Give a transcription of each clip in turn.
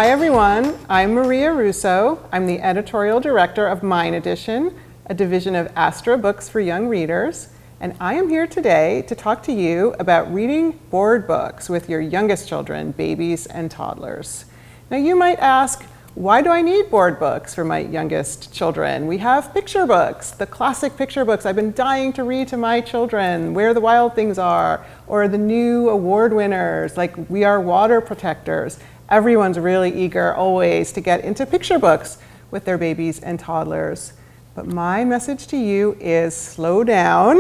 Hi everyone, I'm Maria Russo. I'm the editorial director of Minedition, a division of Astra Books for young readers. And I am here today to talk to you about reading board books with your youngest children, babies and toddlers. Now you might ask, why do I need board books for my youngest children? We have picture books, the classic picture books I've been dying to read to my children, Where the Wild Things Are, or the new award winners like We Are Water Protectors. Everyone's really eager always to get into picture books with their babies and toddlers. But my message to you is slow down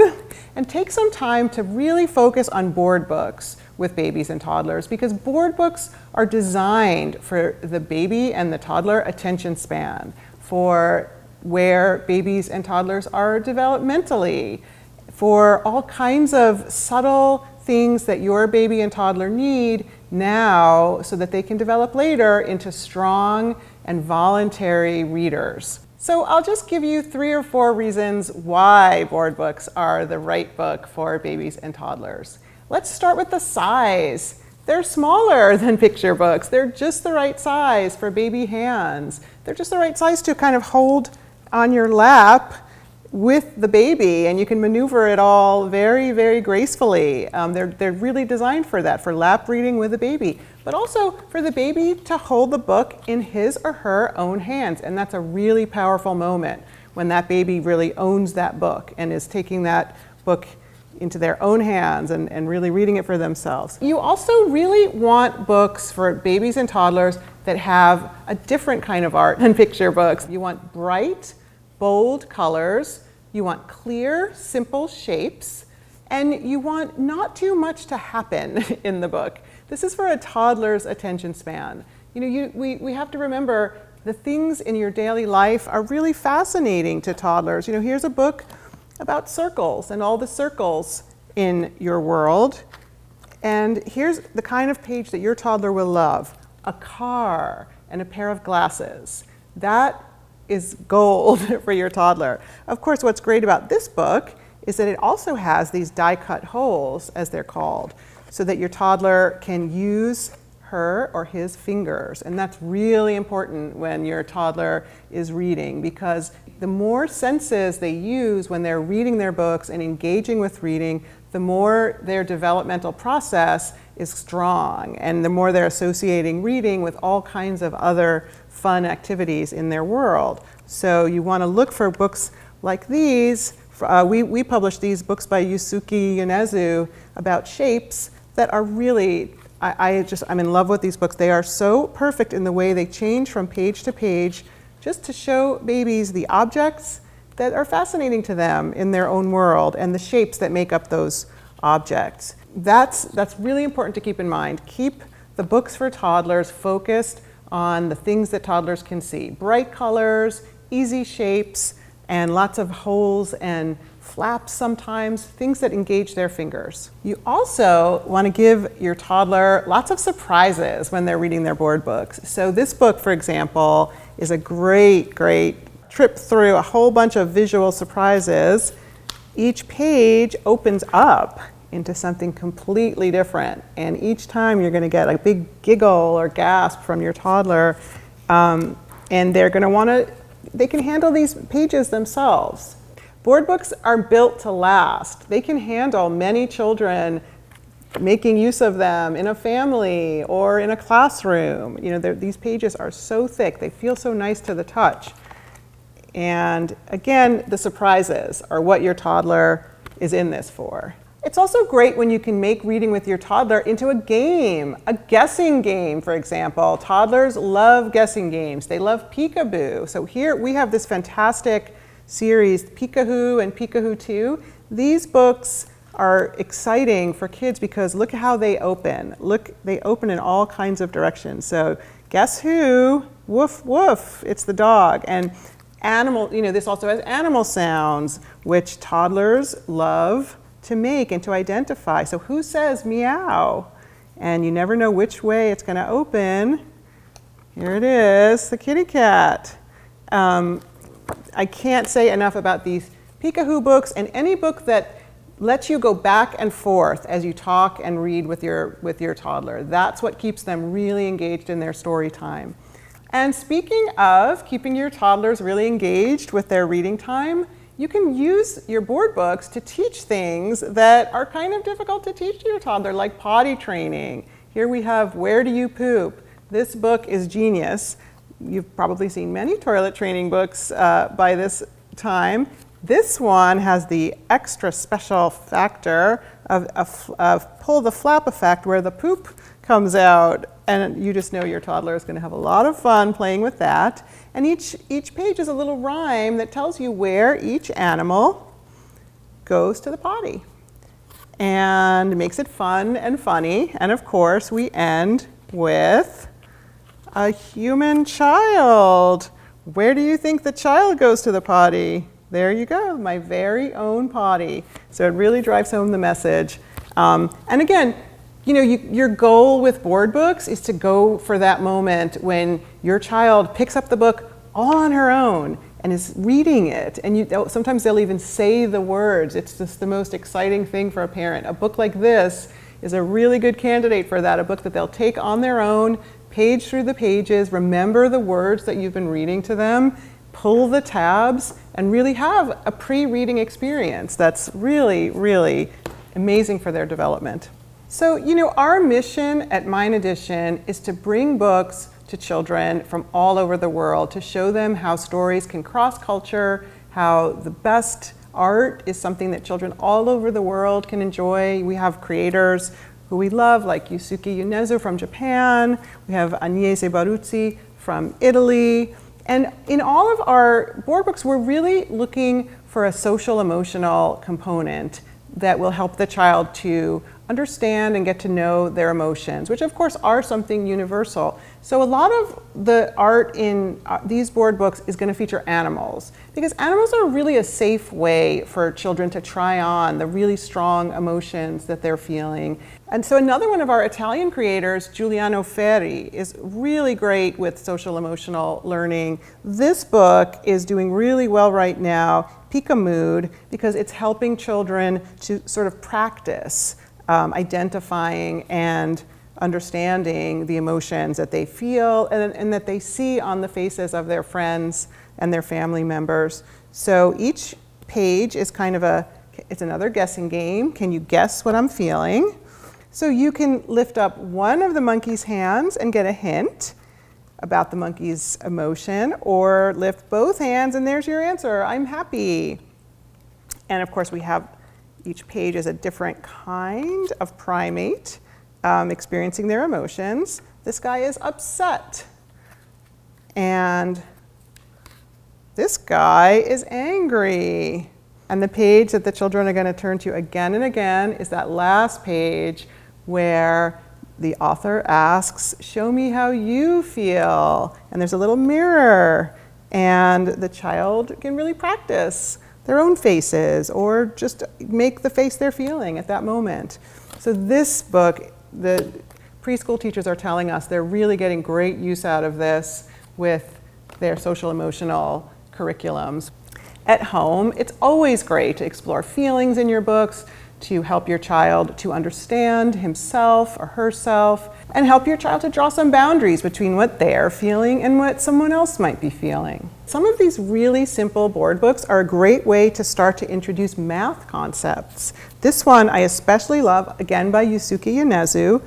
and take some time to really focus on board books with babies and toddlers, because board books are designed for the baby and the toddler attention span, for where babies and toddlers are developmentally, for all kinds of subtle things that your baby and toddler need now so that they can develop later into strong and voluntary readers. So I'll just give you 3 or 4 reasons why board books are the right book for babies and toddlers. Let's start with the size. They're smaller than picture books. They're just the right size for baby hands. They're just the right size to kind of hold on your lap with the baby, and you can maneuver it all very, very gracefully. They're really designed for that, for lap reading with a baby, but also for the baby to hold the book in his or her own hands. And that's a really powerful moment when that baby really owns that book and is taking that book into their own hands and really reading it for themselves. You also really want books for babies and toddlers that have a different kind of art than picture books. You want bright, bold colors, you want clear, simple shapes, and you want not too much to happen in the book. This is for a toddler's attention span. We have to remember the things in your daily life are really fascinating to toddlers. Here's a book about circles and all the circles in your world. And here's the kind of page that your toddler will love: a car and a pair of glasses. That is gold for your toddler. Of course, what's great about this book is that it also has these die-cut holes, as they're called, so that your toddler can use her or his fingers. And that's really important when your toddler is reading, because the more senses they use when they're reading their books and engaging with reading, the more their developmental process is strong, and the more they're associating reading with all kinds of other fun activities in their world. So you want to look for books like these. We published these books by Yusuke Yonezu about shapes that are really, I'm in love with these books. They are so perfect in the way they change from page to page, just to show babies the objects that are fascinating to them in their own world and the shapes that make up those objects. That's really important to keep in mind. Keep the books for toddlers focused on the things that toddlers can see. Bright colors, easy shapes, and lots of holes and flaps sometimes, things that engage their fingers. You also want to give your toddler lots of surprises when they're reading their board books. So this book, for example, is a great trip through a whole bunch of visual surprises. Each page opens up into something completely different, and each time you're going to get a big giggle or gasp from your toddler, and they're going to they can handle these pages themselves. Board books are built to last. They can handle many children making use of them in a family or in a classroom. These pages are so thick, they feel so nice to the touch. And again, the surprises are what your toddler is in this for. It's also great when you can make reading with your toddler into a game, a guessing game, for example. Toddlers love guessing games. They love peekaboo. So here we have this fantastic series, Peekahoo and Peekahoo 2. These books are exciting for kids because look how they open. Look, they open in all kinds of directions. So guess who? Woof, woof. It's the dog. And animal, this also has animal sounds, which toddlers love to make and to identify. So who says meow? And you never know which way it's going to open. Here it is, the kitty cat. I can't say enough about these Peekahoo books, and any book that lets you go back and forth as you talk and read with your toddler. That's what keeps them really engaged in their story time. And speaking of keeping your toddlers really engaged with their reading time, you can use your board books to teach things that are kind of difficult to teach to your toddler, like potty training. Here we have Where Do You Poop? This book is genius. You've probably seen many toilet training books by this time. This one has the extra special factor of pull the flap effect where the poop comes out, and you just know your toddler is going to have a lot of fun playing with that. And each page is a little rhyme that tells you where each animal goes to the potty, and makes it fun and funny. And of course, we end with a human child. Where do you think the child goes to the potty? There you go, my very own potty. So it really drives home the message. And again, you know, your goal with board books is to go for that moment when your child picks up the book all on her own and is reading it. And sometimes they'll even say the words. It's just the most exciting thing for a parent. A book like this is a really good candidate for that, a book that they'll take on their own, page through the pages, remember the words that you've been reading to them, pull the tabs, and really have a pre-reading experience that's really, really amazing for their development. So, you know, our mission at Mind Edition is to bring books to children from all over the world, to show them how stories can cross culture, how the best art is something that children all over the world can enjoy. We have creators who we love, like Yusuke Yonezu from Japan. We have Agnese Baruzzi from Italy. And in all of our board books, we're really looking for a social emotional component that will help the child to understand and get to know their emotions, which of course are something universal. So a lot of the art in these board books is going to feature animals, because animals are really a safe way for children to try on the really strong emotions that they're feeling. And so another one of our Italian creators, Giuliano Ferri, is really great with social emotional learning. This book is doing really well right now, Pick a Mood, because it's helping children to sort of practice identifying and understanding the emotions that they feel and that they see on the faces of their friends and their family members. So each page is kind of it's another guessing game. Can you guess what I'm feeling? So you can lift up one of the monkey's hands and get a hint about the monkey's emotion, or lift both hands and there's your answer, I'm happy. And of course we have each page is a different kind of primate experiencing their emotions. This guy is upset. And this guy is angry. And the page that the children are going to turn to again and again is that last page where the author asks, show me how you feel. And there's a little mirror. And the child can really practice their own faces, or just make the face they're feeling at that moment. So this book, the preschool teachers are telling us they're really getting great use out of this with their social emotional curriculums. At home, it's always great to explore feelings in your books, to help your child to understand himself or herself, and help your child to draw some boundaries between what they're feeling and what someone else might be feeling. Some of these really simple board books are a great way to start to introduce math concepts. This one I especially love, again by Yusuke Yonezu,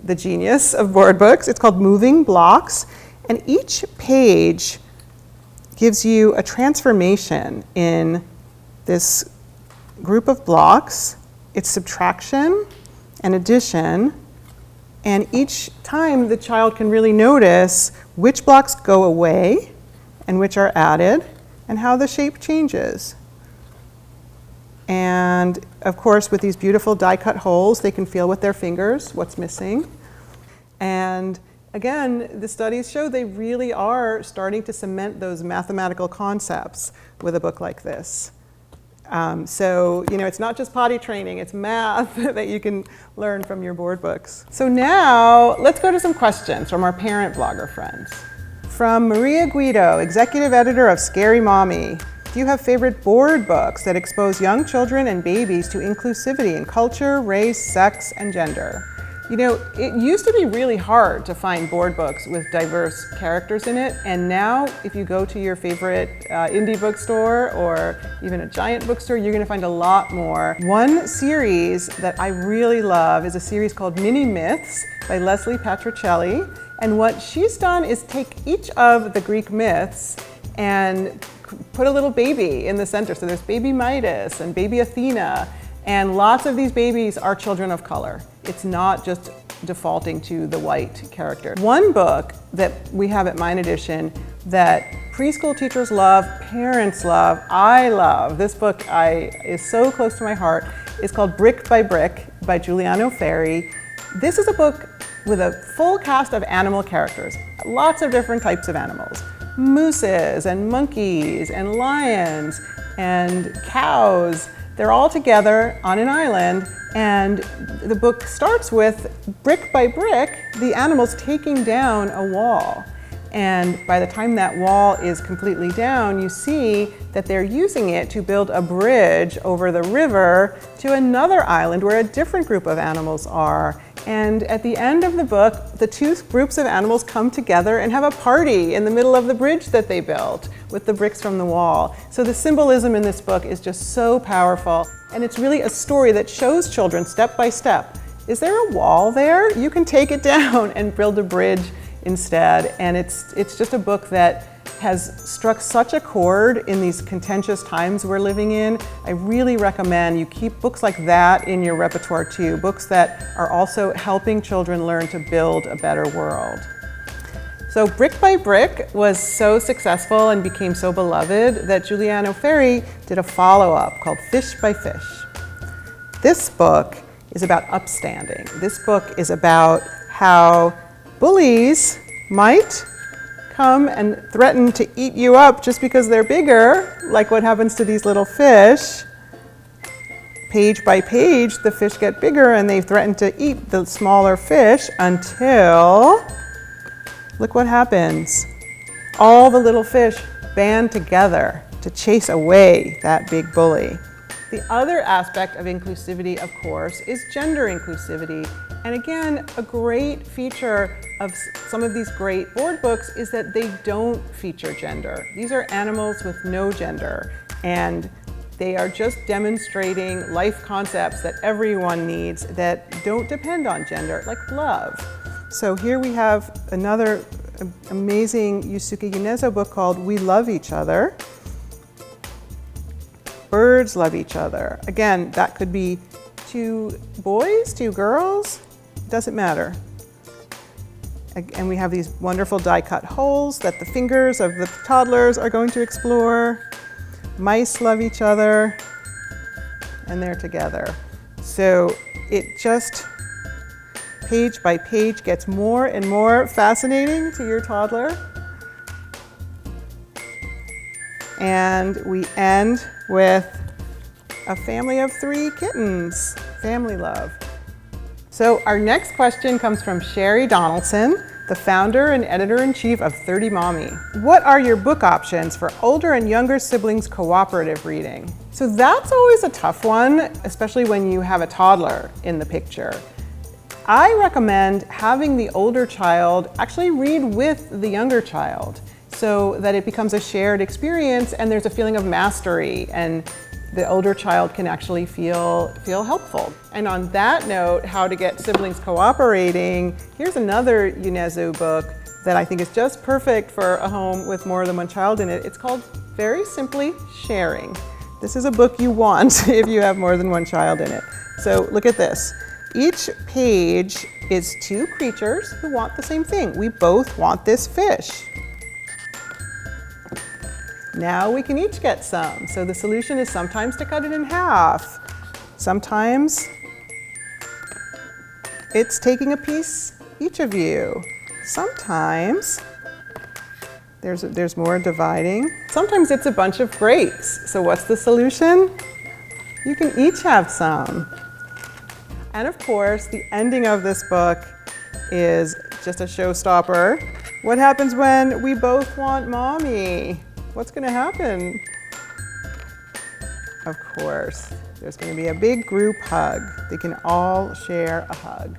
the genius of board books. It's called Moving Blocks, and each page gives you a transformation in this group of blocks. It's subtraction and addition, and each time the child can really notice which blocks go away and which are added, and how the shape changes. And of course, with these beautiful die-cut holes, they can feel with their fingers what's missing. And again, the studies show they really are starting to cement those mathematical concepts with a book like this. So, you know, it's not just potty training, it's math that you can learn from your board books. So now, let's go to some questions from our parent blogger friends. From Maria Guido, executive editor of Scary Mommy. Do you have favorite board books that expose young children and babies to inclusivity in culture, race, sex, and gender? You know, it used to be really hard to find board books with diverse characters in it, and now if you go to your favorite indie bookstore or even a giant bookstore, you're going to find a lot more. One series that I really love is a series called Mini Myths by Leslie Patricelli, and what she's done is take each of the Greek myths and put a little baby in the center. So there's baby Midas and baby Athena, and lots of these babies are children of color. It's not just defaulting to the white character. One book that we have at Mine Edition that preschool teachers love, parents love, I love, this book is so close to my heart, is called Brick by Brick by Giuliano Ferri. This is a book with a full cast of animal characters, lots of different types of animals. Mooses and monkeys and lions and cows. They're all together on an island, and the book starts with, brick by brick, the animals taking down a wall. And by the time that wall is completely down, you see that they're using it to build a bridge over the river to another island where a different group of animals are. And at the end of the book, the two groups of animals come together and have a party in the middle of the bridge that they built with the bricks from the wall. So the symbolism in this book is just so powerful. And it's really a story that shows children step by step. Is there a wall there? You can take it down and build a bridge instead. And it's just a book that has struck such a chord in these contentious times we're living in. I really recommend you keep books like that in your repertoire too, books that are also helping children learn to build a better world. So Brick by Brick was so successful and became so beloved that Giuliano Ferri did a follow-up called Fish by Fish. This book is about upstanding. This book is about how bullies might come and threaten to eat you up just because they're bigger, like what happens to these little fish. Page by page, the fish get bigger and they threaten to eat the smaller fish until, look what happens. All the little fish band together to chase away that big bully. The other aspect of inclusivity, of course, is gender inclusivity. And again, a great feature of some of these great board books is that they don't feature gender. These are animals with no gender, and they are just demonstrating life concepts that everyone needs that don't depend on gender, like love. So here we have another amazing Yusuke Yonezo book called We Love Each Other. Birds love each other. Again, that could be two boys, two girls, doesn't matter. And we have these wonderful die-cut holes that the fingers of the toddlers are going to explore. Mice love each other, and they're together. So it just, page by page, gets more and more fascinating to your toddler. And we end with a family of 3 kittens, family love. So our next question comes from Sherry Donaldson, the founder and editor-in-chief of 30 Mommy. What are your book options for older and younger siblings cooperative reading? So that's always a tough one, especially when you have a toddler in the picture. I recommend having the older child actually read with the younger child, so that it becomes a shared experience and there's a feeling of mastery and the older child can actually feel helpful. And on that note, how to get siblings cooperating, here's another Yonezo book that I think is just perfect for a home with more than one child in it. It's called Very Simply Sharing. This is a book you want if you have more than one child in it. So look at this. Each page is 2 creatures who want the same thing. We both want this fish. Now we can each get some. So the solution is sometimes to cut it in half. Sometimes it's taking a piece each of you. Sometimes there's more dividing. Sometimes it's a bunch of grapes. So what's the solution? You can each have some. And of course, the ending of this book is just a showstopper. What happens when we both want mommy? What's going to happen? Of course. There's going to be a big group hug. They can all share a hug.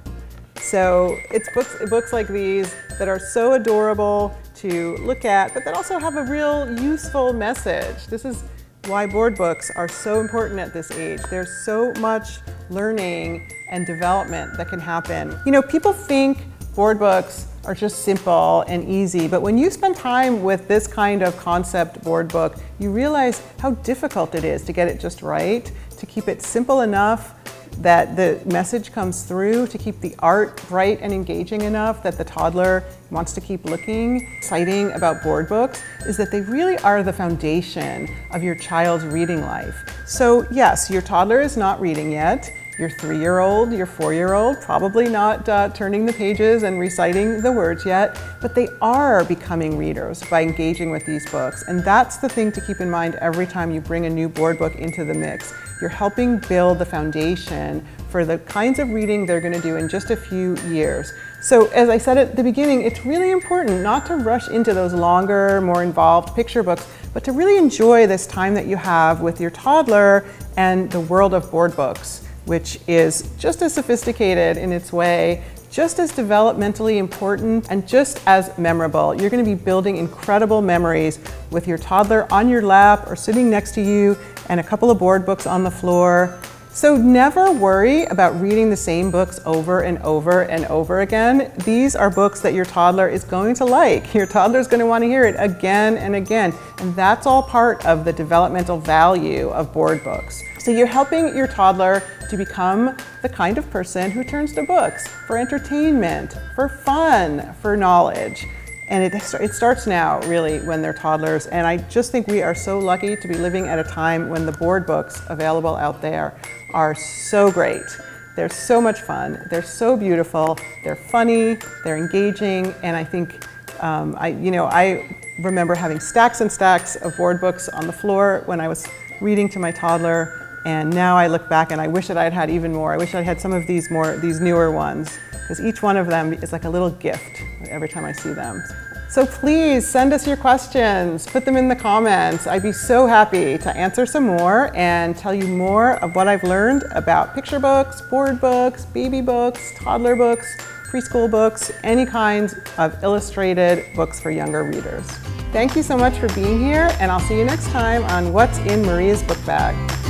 So it's books like these that are so adorable to look at, but that also have a real useful message. This is why board books are so important at this age. There's so much learning and development that can happen. You know, people think board books are just simple and easy, but when you spend time with this kind of concept board book, you realize how difficult it is to get it just right, to keep it simple enough that the message comes through, to keep the art bright and engaging enough that the toddler wants to keep looking. Exciting about board books is that they really are the foundation of your child's reading life. So yes, your toddler is not reading yet. Your 3-year-old, your 4-year-old, probably not turning the pages and reciting the words yet, but they are becoming readers by engaging with these books. And that's the thing to keep in mind every time you bring a new board book into the mix. You're helping build the foundation for the kinds of reading they're going to do in just a few years. So as I said at the beginning, it's really important not to rush into those longer, more involved picture books, but to really enjoy this time that you have with your toddler and the world of board books, which is just as sophisticated in its way, just as developmentally important, and just as memorable. You're going to be building incredible memories with your toddler on your lap or sitting next to you and a couple of board books on the floor. So never worry about reading the same books over and over and over again. These are books that your toddler is going to like. Your toddler is going to want to hear it again and again. And that's all part of the developmental value of board books. So you're helping your toddler to become the kind of person who turns to books for entertainment, for fun, for knowledge. And it starts now, really, when they're toddlers. And I just think we are so lucky to be living at a time when the board books available out there are so great. They're so much fun. They're so beautiful. They're funny. They're engaging. And I think, I remember having stacks and stacks of board books on the floor when I was reading to my toddler. And now I look back and I wish that I'd had even more. I wish I'd had some of these newer ones, because each one of them is like a little gift every time I see them. So please send us your questions, put them in the comments. I'd be so happy to answer some more and tell you more of what I've learned about picture books, board books, baby books, toddler books, preschool books, any kinds of illustrated books for younger readers. Thank you so much for being here, and I'll see you next time on What's in Maria's Book Bag.